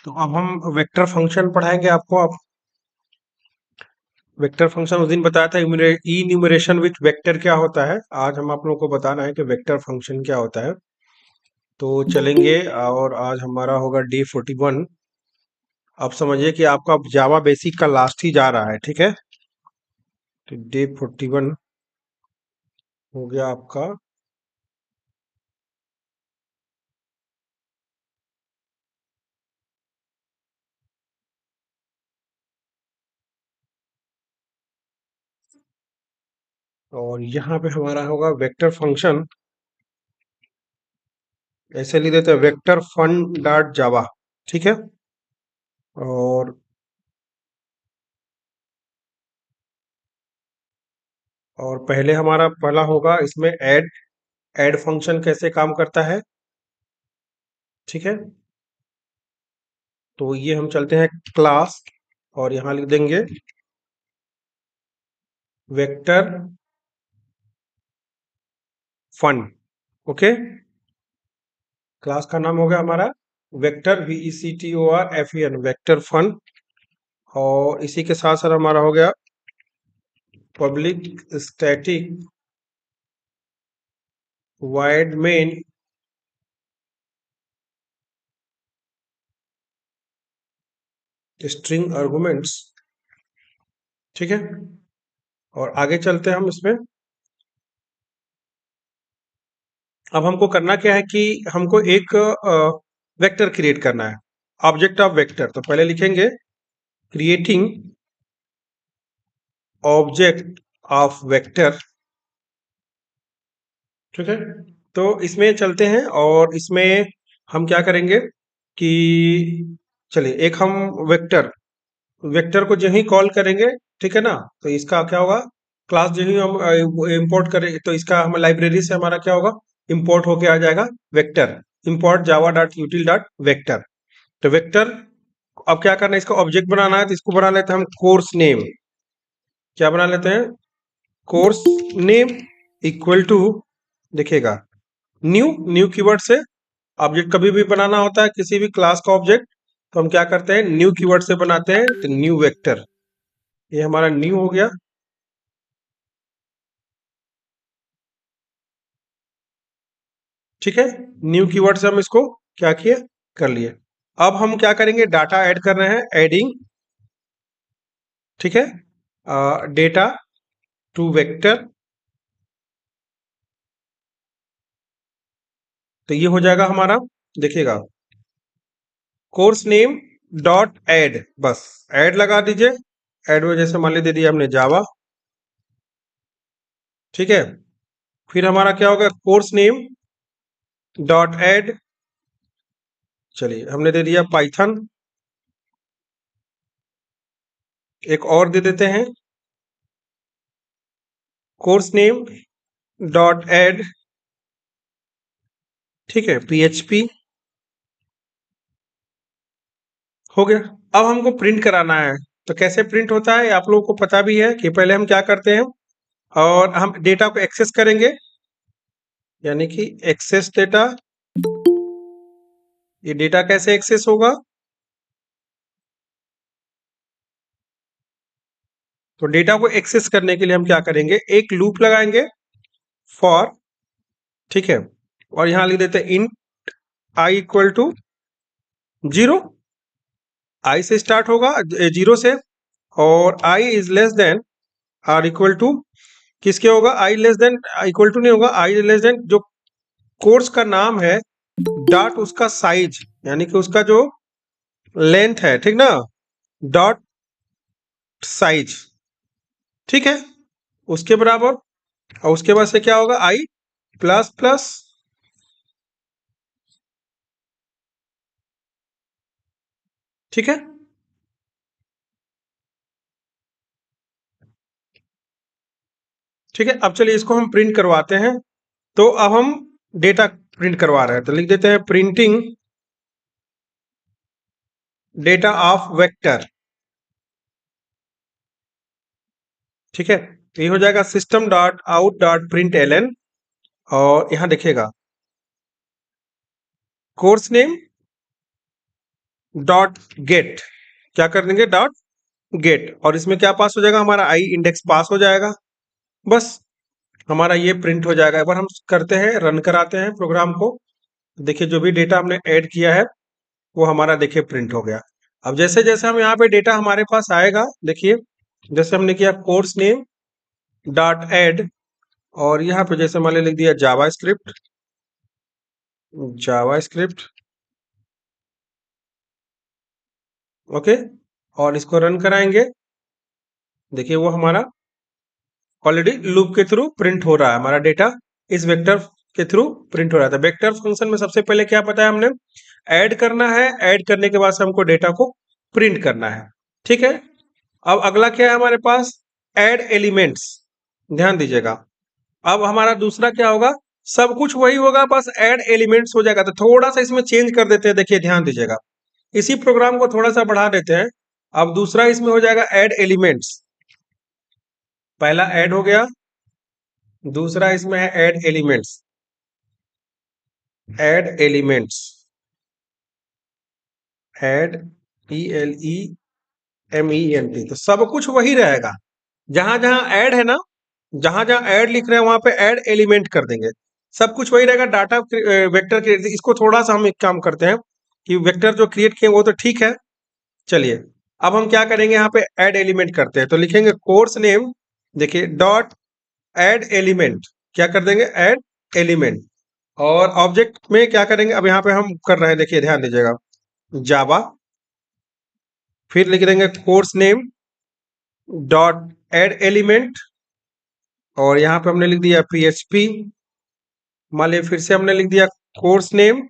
तो अब हम वेक्टर फंक्शन पढ़ाएंगे आपको। आप वेक्टर फंक्शन उस दिन बताया था, इन्यूमरेशन विथ वेक्टर क्या होता है। आज हम आप लोगों को बताना है कि वेक्टर फंक्शन क्या होता है। तो चलेंगे, और आज हमारा होगा डे 41। आप समझिए कि आपका जावा बेसिक का लास्ट ही जा रहा है, ठीक है। तो डे 41 हो गया आपका। और यहाँ पे हमारा होगा वेक्टर फंक्शन। ऐसे लिख देते हैं, वेक्टर फन डॉट जावा, ठीक है। और पहले हमारा पहला होगा इसमें ऐड। ऐड फंक्शन कैसे काम करता है, ठीक है। तो ये हम चलते हैं क्लास, और यहाँ लिख देंगे वेक्टर फन। ओके, क्लास का नाम हो गया हमारा vector, VECTOR FEN, vector fun. और इसी के साथ साथ हमारा हो गया public static void main string arguments, ठीक है। और आगे चलते हैं हम इसमें। अब हमको करना क्या है कि हमको एक वेक्टर क्रिएट करना है, ऑब्जेक्ट ऑफ वेक्टर। तो पहले लिखेंगे क्रिएटिंग ऑब्जेक्ट ऑफ वेक्टर, ठीक है। तो इसमें चलते हैं, और इसमें हम क्या करेंगे कि चलिए एक हम वेक्टर वेक्टर को जो ही कॉल करेंगे, ठीक है ना। तो इसका क्या होगा, क्लास जो ही हम इंपोर्ट करें, तो इसका हम लाइब्रेरी से हमारा क्या होगा, इंपोर्ट होके आ जाएगा vector. Import Java dot यूटिल dot vector. तो वेक्टर, अब क्या करना है, इसका ऑब्जेक्ट बनाना है। तो इसको बना लेते हैं हम कोर्स नेम। क्या बना लेते हैं, कोर्स नेम इक्वल टू, देखिएगा, न्यू। न्यू कीवर्ड से ऑब्जेक्ट कभी भी बनाना होता है, किसी भी क्लास का ऑब्जेक्ट, तो हम क्या करते हैं, न्यू कीवर्ड से बनाते हैं। तो न्यू वेक्टर, ये हमारा न्यू हो गया, ठीक है। न्यू कीवर्ड से हम इसको क्या किए, कर लिए। अब हम क्या करेंगे, डाटा ऐड कर रहे हैं, एडिंग, ठीक है, डेटा टू वेक्टर। तो ये हो जाएगा हमारा, देखिएगा, कोर्स नेम डॉट ऐड, बस ऐड लगा दीजिए। ऐड में जैसे मान ली दे दिया हमने जावा, ठीक है। फिर हमारा क्या होगा, कोर्स नेम डॉट ऐड, चलिए हमने दे दिया पाइथन। एक और दे देते हैं, कोर्स नेम डॉट ऐड, ठीक है, PHP, हो गया। अब हमको प्रिंट कराना है। तो कैसे प्रिंट होता है आप लोगों को पता भी है कि पहले हम क्या करते हैं, और हम डेटा को एक्सेस करेंगे, यानी कि एक्सेस डेटा। ये डेटा कैसे एक्सेस होगा, तो डेटा को एक्सेस करने के लिए हम क्या करेंगे, एक लूप लगाएंगे फॉर, ठीक है। और यहां लिख देते हैं int I equal to 0। I से स्टार्ट होगा, 0 से। और I is less than or equal to, किसके होगा, I less than, equal to नहीं होगा, आई लेस देन जो कोर्स का नाम है, डॉट उसका साइज, यानी कि उसका जो लेंथ है, ठीक ना, डॉट साइज, ठीक है, उसके बराबर। और उसके बाद से क्या होगा, आई प्लस प्लस, ठीक है। ठीक है, अब चलिए इसको हम प्रिंट करवाते हैं। तो अब हम डेटा प्रिंट करवा रहे हैं, तो लिख देते हैं प्रिंटिंग डेटा ऑफ वेक्टर, ठीक है। तो ये हो जाएगा system dot out dot print L. और यहां देखिएगा, कोर्स नेम डॉट गेट, क्या कर देंगे डॉट गेट, और इसमें क्या पास हो जाएगा, हमारा आई इंडेक्स पास हो जाएगा। बस हमारा ये प्रिंट हो जाएगा। एक बार हम करते हैं, रन कराते हैं प्रोग्राम को। देखिए जो भी डेटा हमने ऐड किया है वो हमारा देखिए प्रिंट हो गया। अब जैसे जैसे हम यहाँ पे डेटा हमारे पास आएगा, देखिए जैसे हमने किया कोर्स नेम डॉट एड, और यहाँ पे जैसे मान लिख दिया जावा स्क्रिप्ट, जावा स्क्रिप्ट, ओके, और इसको रन कराएंगे। देखिए वो हमारा ऑलरेडी लूप के थ्रू प्रिंट हो रहा है, हमारा डेटा इस वेक्टर के थ्रू प्रिंट हो रहा था। वेक्टर फंक्शन में सबसे पहले क्या पता है हमने, ऐड करना है, ऐड करने के बाद से हमको डेटा को प्रिंट करना है। ठीक है, अब अगला क्या है हमारे पास, ऐड एलिमेंट्स। ध्यान दीजिएगा, अब हमारा दूसरा क्या होगा, सब कुछ वही होगा, बस ऐड एलिमेंट्स हो जाएगा। तो थोड़ा सा इसमें चेंज कर देते हैं, देखिए ध्यान दीजिएगा, इसी प्रोग्राम को थोड़ा सा बढ़ा देते हैं। अब दूसरा इसमें हो जाएगा ऐड एलिमेंट्स, पहला ऐड हो गया, दूसरा इसमें है add elements, add elements, add ELEMENT, तो सब कुछ वही रहेगा। जहां जहां ऐड है ना, जहां जहां ऐड लिख रहे हैं वहां पे ऐड एलिमेंट कर देंगे, सब कुछ वही रहेगा। डाटा वेक्टर क्रिएट, इसको थोड़ा सा हम एक काम करते हैं कि वेक्टर जो क्रिएट किए वो तो ठीक है, चलिए अब हम क्या करेंगे, यहाँ पे ऐड एलिमेंट करते हैं। तो लिखेंगे कोर्स नेम, देखिए डॉट ऐड एलिमेंट, क्या कर देंगे ऐड एलिमेंट, और ऑब्जेक्ट में क्या करेंगे, अब यहाँ पे हम कर रहे हैं, देखिए ध्यान दीजिएगा, जावा, फिर लिख देंगे course name dot add element, और यहाँ पे हमने लिख दिया PHP। मान लीजिए फिर से हमने लिख दिया course name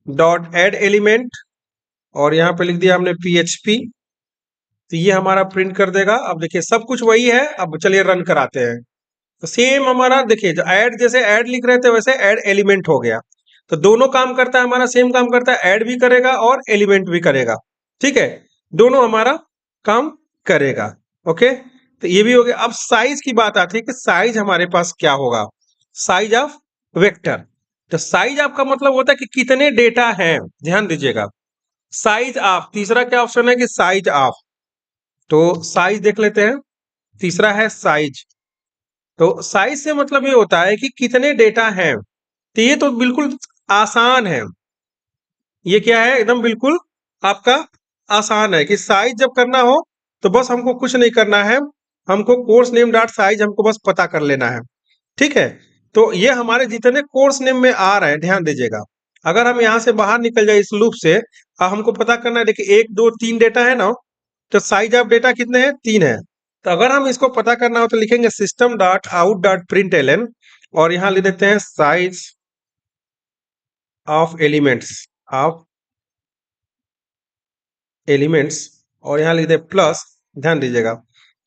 dot add element, और यहाँ पे लिख दिया हमने PHP। तो ये हमारा प्रिंट कर देगा। अब देखिए सब कुछ वही है। अब चलिए रन कराते हैं, तो सेम हमारा देखिए जो ऐड, जैसे ऐड लिख रहे थे वैसे ऐड एलिमेंट हो गया। तो दोनों काम करता है हमारा, सेम काम करता है, ऐड भी करेगा और एलिमेंट भी करेगा। ठीक है, दोनों हमारा काम करेगा। ओके, तो ये भी हो गया। अब साइज की बात आती है कि साइज हमारे पास क्या होगा, साइज ऑफ वेक्टर। तो साइज ऑफ का मतलब होता है कि कितने डेटा हैं। ध्यान दीजिएगा, साइज ऑफ, तीसरा क्या ऑप्शन है कि साइज ऑफ, तो साइज देख लेते हैं। तीसरा है साइज, तो साइज से मतलब ये होता है कि कितने डेटा हैं। तो ये तो बिल्कुल आसान है, ये क्या है एकदम बिल्कुल आपका आसान है कि साइज जब करना हो तो बस हमको कुछ नहीं करना है, हमको कोर्स नेम डॉट साइज हमको बस पता कर लेना है। ठीक है, तो ये हमारे जितने कोर्स नेम में आ रहे हैं, ध्यान दीजिएगा, अगर हम यहाँ से बाहर निकल जाए इस लूप से, हमको पता करना है, देखिए 1 2 3 डेटा है ना, तो साइज ऑफ डेटा कितने हैं, 3 है। तो अगर हम इसको पता करना हो तो लिखेंगे system dot out dot print L, और यहाँ लिख देते हैं size of elements, of elements, और यहाँ लिख दे प्लस। ध्यान दीजिएगा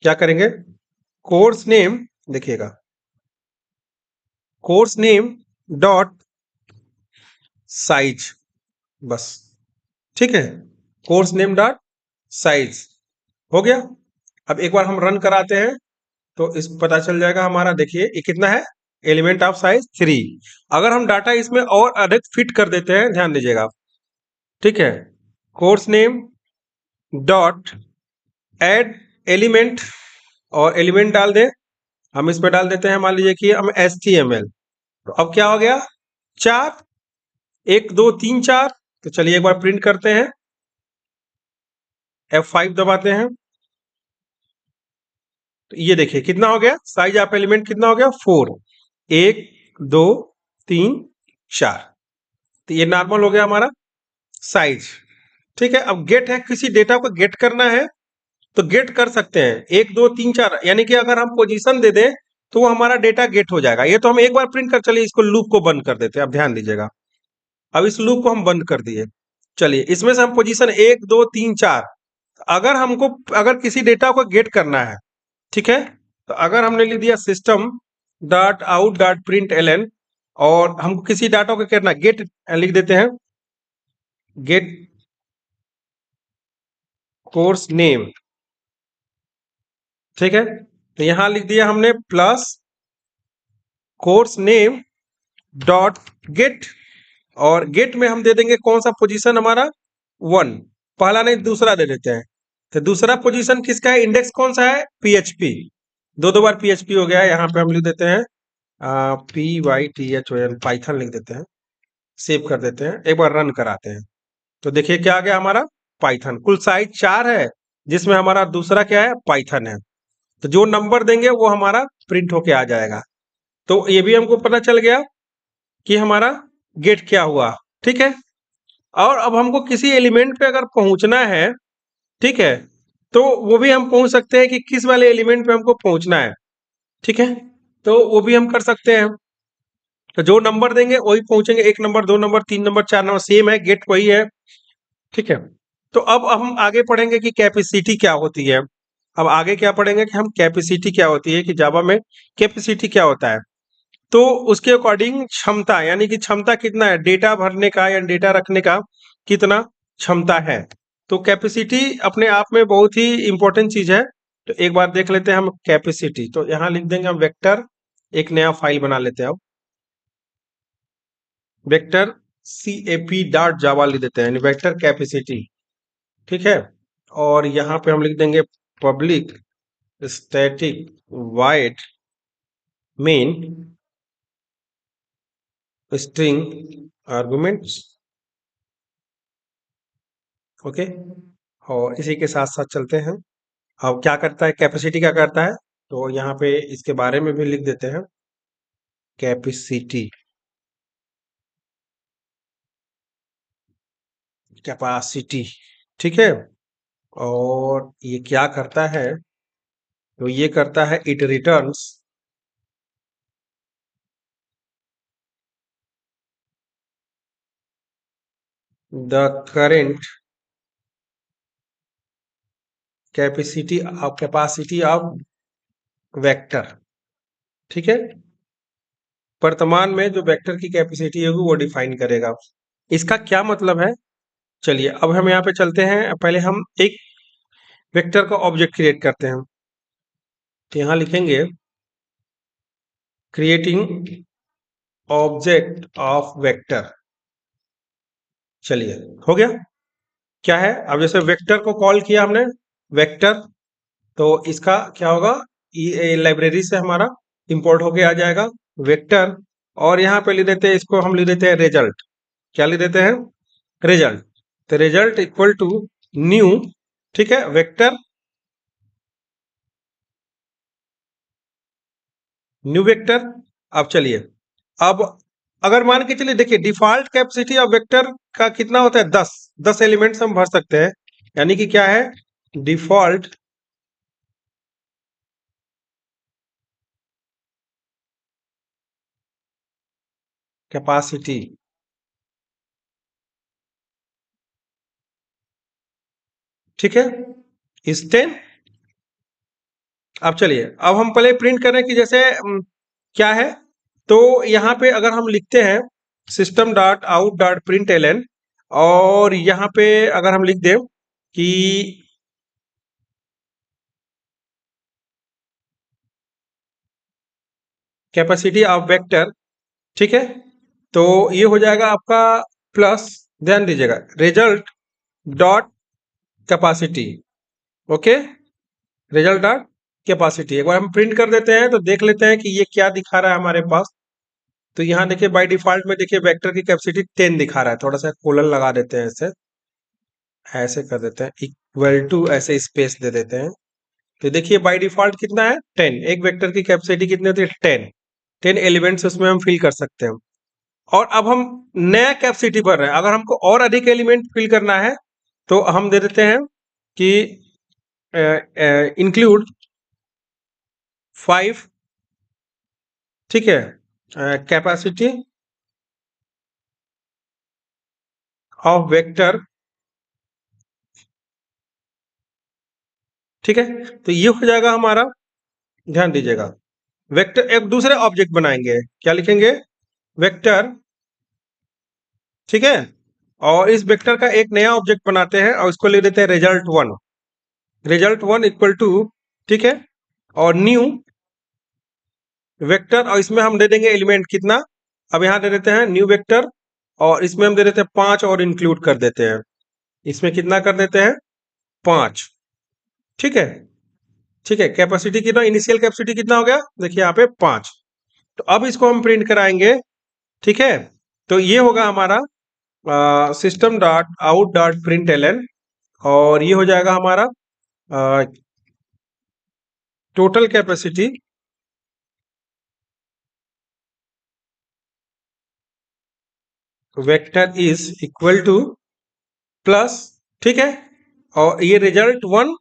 क्या करेंगे, कोर्स नेम, देखिएगा कोर्स नेम डॉट साइज, बस। ठीक है, कोर्स नेम डॉट साइज हो गया। अब एक बार हम रन कराते हैं तो इस पता चल जाएगा हमारा, देखिए ये कितना है, एलिमेंट ऑफ साइज 3। अगर हम डाटा इसमें और अधिक फिट कर देते हैं, ध्यान दीजिएगा, ठीक है, course name dot add element, और एलिमेंट डाल दें, हम इस पे डाल देते हैं, मान लीजिए कि हम HTML। तो अब क्या हो गया, 4, 1 2 3 4। तो चलिए एक बार प्रिंट करते हैं, F5 दबाते हैं, तो ये देखिए कितना हो गया, साइज ऑफ एलिमेंट कितना हो गया, 4, 1 2 3 4। तो ये नॉर्मल हो गया हमारा साइज। ठीक है, अब गेट है, किसी डेटा को गेट करना है तो गेट कर सकते हैं 1 2 3 4, यानी कि अगर हम पोजीशन दे दें तो वो हमारा डेटा गेट हो जाएगा। ये तो हम एक बार प्रिंट कर, चलिए इसको लूप को बंद कर देते हैं। अब ध्यान दीजिएगा, अब इस लूप को हम बंद कर दिए। चलिए इसमें से हम पोजीशन 1 2 3 4, अगर हमको, अगर किसी डेटा को गेट करना है, ठीक है, तो अगर हमने लिख दिया system dot out dot print L, और हमको किसी डाटा को करना गेट, लिख देते हैं गेट कोर्स नेम। ठीक है, तो यहां लिख दिया हमने plus course name dot gate, और गेट में हम दे देंगे कौन सा पोजीशन हमारा, 1, पहला नहीं दूसरा दे देते हैं। तो दूसरा पोजीशन किसका है, इंडेक्स कौन सा है, पीएचपी। दो दो बार पीएचपी हो गया है, यहाँ पे हम लिख देते हैं PYTHON, पाइथन लिख देते हैं, सेव कर देते हैं, एक बार रन कराते हैं। तो देखिए क्या आ गया हमारा, पाइथन। कुल साइज 4 है, जिसमें हमारा दूसरा क्या है, पाइथन है। तो जो नंबर देंगे वो हमारा प्रिंट होके आ जाएगा। तो ये भी हमको पता चल गया कि हमारा गेट क्या हुआ। ठीक है, और अब हमको किसी एलिमेंट पे अगर पहुंचना है, ठीक है, तो वो भी हम पहुंच सकते हैं कि किस वाले एलिमेंट पे हमको पहुंचना है। ठीक है, तो वो भी हम कर सकते हैं। तो जो नंबर देंगे वही पहुंचेंगे, 1 number, 2 number, 3 number, 4 number, same है, गेट वही है। ठीक है, तो अब हम आगे पढ़ेंगे कि कैपेसिटी क्या होती है। अब आगे क्या पढ़ेंगे कि हम कैपेसिटी क्या होती है, कि जावा में कैपेसिटी क्या होता है। तो उसके अकॉर्डिंग क्षमता, यानी कि क्षमता कितना है, डेटा भरने का या डेटा रखने का कितना क्षमता है। तो कैपेसिटी अपने आप में बहुत ही इंपॉर्टेंट चीज है। तो एक बार देख लेते हैं हम कैपेसिटी। तो यहाँ लिख देंगे हम वेक्टर, एक नया फाइल बना लेते हैं। अब वेक्टर CAP.java लिख देते हैं, यानी वेक्टर कैपेसिटी। ठीक है, और यहाँ पे हम लिख देंगे public static void main string arguments. Okay, और इसी के साथ साथ चलते हैं। अब क्या करता है कैपेसिटी, क्या करता है, तो यहाँ पे इसके बारे में भी लिख देते हैं, कैपेसिटी, कैपेसिटी। ठीक है, और ये क्या करता है, तो ये करता है it returns the current capacity of vector. ठीक है, वर्तमान में जो वेक्टर की कैपेसिटी होगी वो डिफाइन करेगा। इसका क्या मतलब है, चलिए अब हम यहाँ पे चलते हैं। पहले हम एक वेक्टर का ऑब्जेक्ट क्रिएट करते हैं। तो यहाँ लिखेंगे क्रिएटिंग ऑब्जेक्ट ऑफ वेक्टर। चलिए, हो गया। क्या है, अब जैसे वेक्टर को कॉल किया हमने, वेक्टर, तो इसका क्या होगा, ये लाइब्रेरी से हमारा इंपोर्ट होके आ जाएगा वेक्टर। और यहाँ पे लिख देते हैं, इसको हम लिख देते हैं रिजल्ट। क्या लिख देते हैं, रिजल्ट। तो रिजल्ट इक्वल टू न्यू, ठीक है, वेक्टर, न्यू वेक्टर। अब चलिए, अब अगर मान के चलिए, देखिए डिफॉल्ट कैपेसिटी ऑफ वेक्टर का कितना होता है, 10। 10 एलिमेंट्स हम भर सकते हैं, यानी कि क्या है, डिफॉल्ट कैपेसिटी। ठीक है, इस 10। अब चलिए, अब हम पहले प्रिंट करें कि जैसे क्या है। तो यहाँ पे अगर हम लिखते हैं system.out.println, और यहाँ पे अगर हम लिख दें कि कैपेसिटी ऑफ वेक्टर, ठीक है, तो ये हो जाएगा आपका प्लस, ध्यान दीजिएगा, result dot capacity. Okay, result dot capacity. एक बार हम प्रिंट कर देते हैं तो देख लेते हैं कि ये क्या दिखा रहा है हमारे पास। तो यहाँ देखिए बाय डिफॉल्ट में देखिए वेक्टर की कैपेसिटी 10 दिखा रहा है। थोड़ा सा कोलन लगा देते हैं, ऐसे ऐसे कर देते हैं, इक्वल टू, ऐसे स्पेस दे देते हैं। तो देखिए बाय डिफॉल्ट कितना है, 10। एक वेक्टर की कैपेसिटी कितनी होती है, 10। 10 एलिमेंट्स उसमें हम फिल कर सकते हैं। और अब हम नया कैपेसिटी भर रहे हैं, अगर हमको और अधिक एलिमेंट फिल करना है तो हम दे देते हैं कि इंक्लूड 5, ठीक है, कैपेसिटी ऑफ वेक्टर। ठीक है, तो ये हो जाएगा हमारा, ध्यान दीजिएगा, वेक्टर। एक दूसरे ऑब्जेक्ट बनाएंगे, क्या लिखेंगे, वेक्टर। ठीक है, और इस वेक्टर का एक नया ऑब्जेक्ट बनाते हैं और इसको ले देते हैं रिजल्ट 1। रिजल्ट 1 इक्वल टू, ठीक है, और न्यू वेक्टर, और इसमें हम दे देंगे एलिमेंट कितना, अब यहाँ दे देते हैं न्यू वेक्टर, और इसमें हम दे देते हैं 5 और इंक्लूड कर देते हैं। इसमें कितना कर देते हैं, 5। ठीक है, ठीक है। कैपेसिटी कितना, इनिशियल कैपेसिटी कितना हो गया, देखिए यहाँ पे 5। तो अब इसको हम प्रिंट कराएंगे। ठीक है, तो ये होगा हमारा system dot out dot print L, और ये हो जाएगा हमारा total capacity vector is equal two plus, ठीक है, और ये रिजल्ट 1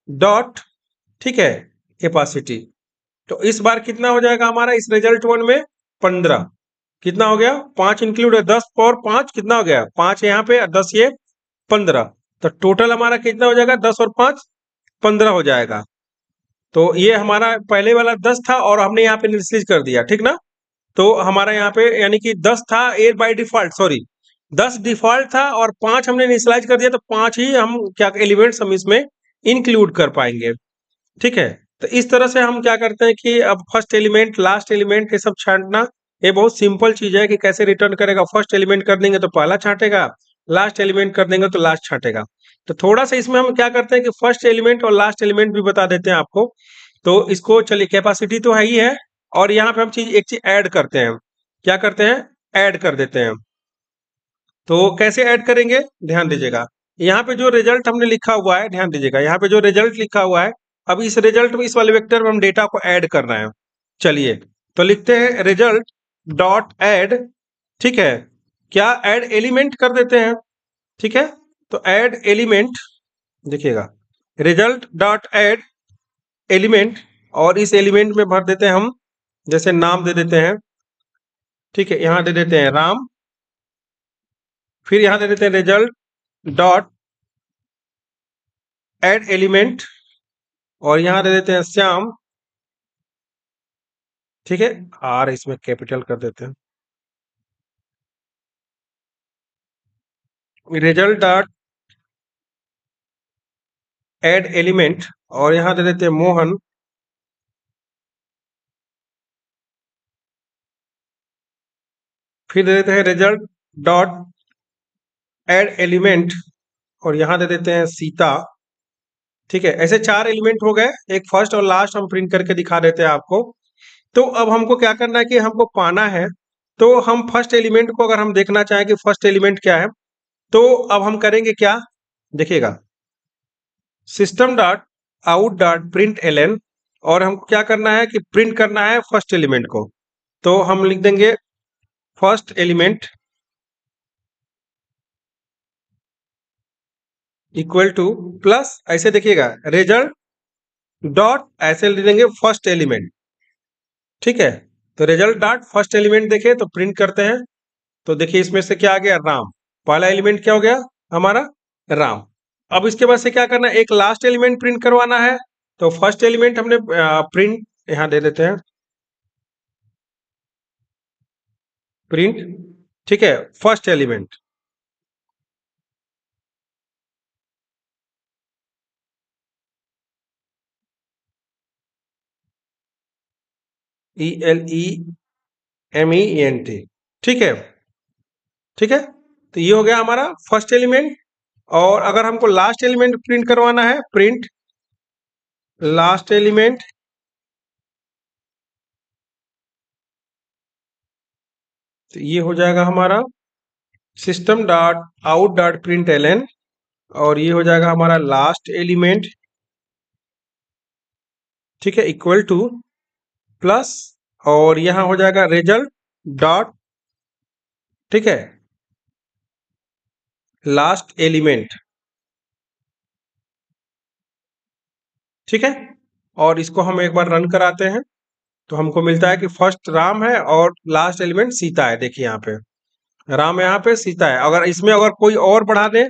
डॉट, ठीक है, कैपेसिटी। तो इस बार कितना हो जाएगा हमारा इस रिजल्ट 1 में, 15। कितना हो गया, 5 इंक्लूड है, 10 और 5 कितना हो गया, 5 यहाँ पे और 10 ये 15। तो टोटल हमारा कितना हो जाएगा, 10 और 5 15 हो जाएगा। तो ये हमारा पहले वाला 10 था और हमने यहाँ पे इनिशियलाइज कर दिया, ठीक ना। तो हमारा यहाँ पे यानी कि 10 था ए बाय डिफॉल्ट, सॉरी 10 डिफॉल्ट था और 5 हमने इनिशियलाइज कर दिया, तो 5 ही हम क्या एलिमेंट्स हम इसमें इंक्लूड कर पाएंगे। ठीक है, तो इस तरह से हम क्या करते हैं कि अब फर्स्ट एलिमेंट लास्ट एलिमेंट ये सब छांटना, ये बहुत सिंपल चीज है कि कैसे रिटर्न करेगा। फर्स्ट एलिमेंट कर देंगे तो पहला छांटेगा, लास्ट एलिमेंट कर देंगे तो लास्ट छांटेगा। तो थोड़ा सा इसमें हम क्या करते हैं कि फर्स्ट एलिमेंट और लास्ट एलिमेंट भी बता देते हैं आपको। तो इसको चलिए, कैपेसिटी तो है ही है, और यहाँ पे हम एक चीज ऐड करते हैं। क्या करते हैं, ऐड कर देते हैं। तो कैसे ऐड करेंगे, ध्यान दीजिएगा। यहाँ पे जो रिजल्ट हमने लिखा हुआ है, ध्यान दीजिएगा, यहाँ पे जो रिजल्ट लिखा हुआ है, अब इस रिजल्ट में इस वाले वेक्टर में हम डेटा को ऐड कर रहे हैं। चलिए, तो लिखते हैं रिजल्ट डॉट ऐड, ठीक है, क्या ऐड एलिमेंट कर देते हैं। ठीक है, तो ऐड एलिमेंट, देखिएगा, रिजल्ट डॉट ऐड एलिमेंट, और इस एलिमेंट में भर देते हैं हम, जैसे नाम दे देते हैं। ठीक है, यहाँ दे देते हैं राम, फिर यहाँ दे देते हैं रिजल्ट डॉट ऐड एलिमेंट, और यहाँ दे देते हैं श्याम। ठीक है, आर इसमें कैपिटल कर देते हैं। रिजल्ट डॉट ऐड एलिमेंट, और यहाँ दे देते हैं मोहन। फिर दे देते हैं रिजल्ट डॉट ऐड एलिमेंट, और यहाँ दे देते हैं सीता। ठीक है, ऐसे 4 एलिमेंट हो गए, एक फर्स्ट और लास्ट हम प्रिंट करके दिखा देते हैं आपको। तो अब हमको क्या करना है कि हमको पाना है, तो हम फर्स्ट एलिमेंट को अगर हम देखना चाहें कि फर्स्ट एलिमेंट क्या है, तो अब हम करेंगे क्या, देखिएगा, system dot out dot print L, और हमको क्या करना है कि प्रिंट करना है फर्स्ट एलिमेंट को। तो हम लिख देंगे first element equal two plus, ऐसे देखिएगा, रिजल्ट डॉट, ऐसे लिख देंगे फर्स्ट एलिमेंट। ठीक है, तो रिजल्ट डॉट फर्स्ट एलिमेंट देखे तो प्रिंट करते हैं। तो देखिए इसमें से क्या आ गया, राम। पहला एलिमेंट क्या हो गया हमारा, राम। अब इसके बाद से क्या करना है, एक लास्ट एलिमेंट प्रिंट करवाना है। तो फर्स्ट एलिमेंट हमने प्रिंट यहां दे देते हैं, प्रिंट, ठीक है, फर्स्ट एलिमेंट। ELEMENT, ठीक है, ठीक है। तो ये हो गया हमारा फर्स्ट एलिमेंट। और अगर हमको लास्ट एलिमेंट प्रिंट करवाना है, प्रिंट लास्ट एलिमेंट, तो ये हो जाएगा हमारा system dot out dot print L, और ये हो जाएगा हमारा लास्ट एलिमेंट। ठीक है, इक्वल टू प्लस, और यहां हो जाएगा रिजल्ट डॉट, ठीक है, लास्ट एलिमेंट। ठीक है, और इसको हम एक बार रन कराते हैं, तो हमको मिलता है कि फर्स्ट राम है और लास्ट एलिमेंट सीता है। देखिए यहाँ पे राम, यहाँ पे सीता है। अगर इसमें अगर कोई और बढ़ा दे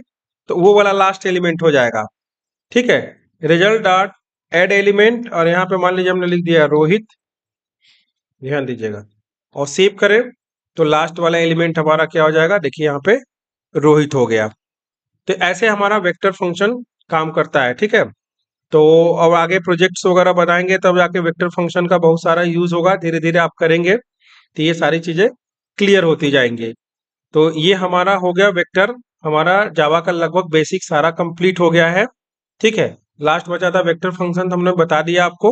तो वो वाला लास्ट एलिमेंट हो जाएगा। ठीक है, रिजल्ट डॉट एड एलिमेंट, और यहाँ पे मान लीजिए हमने लिख दिया रोहित, ध्यान दीजिएगा, और सेव करें तो लास्ट वाला एलिमेंट हमारा क्या हो जाएगा, देखिए यहाँ पे रोहित हो गया। तो ऐसे हमारा वेक्टर फंक्शन काम करता है। ठीक है, तो अब आगे प्रोजेक्ट्स वगैरह बनाएंगे तब जाके वेक्टर फंक्शन का बहुत सारा यूज होगा, धीरे धीरे आप करेंगे तो ये सारी चीजें क्लियर होती जाएंगी। तो ये हमारा हो गया वेक्टर हमारा जावा का लगभग बेसिक सारा कंप्लीट हो गया है। ठीक है, लास्ट बचा था वेक्टर फंक्शन, हमने बता दिया आपको।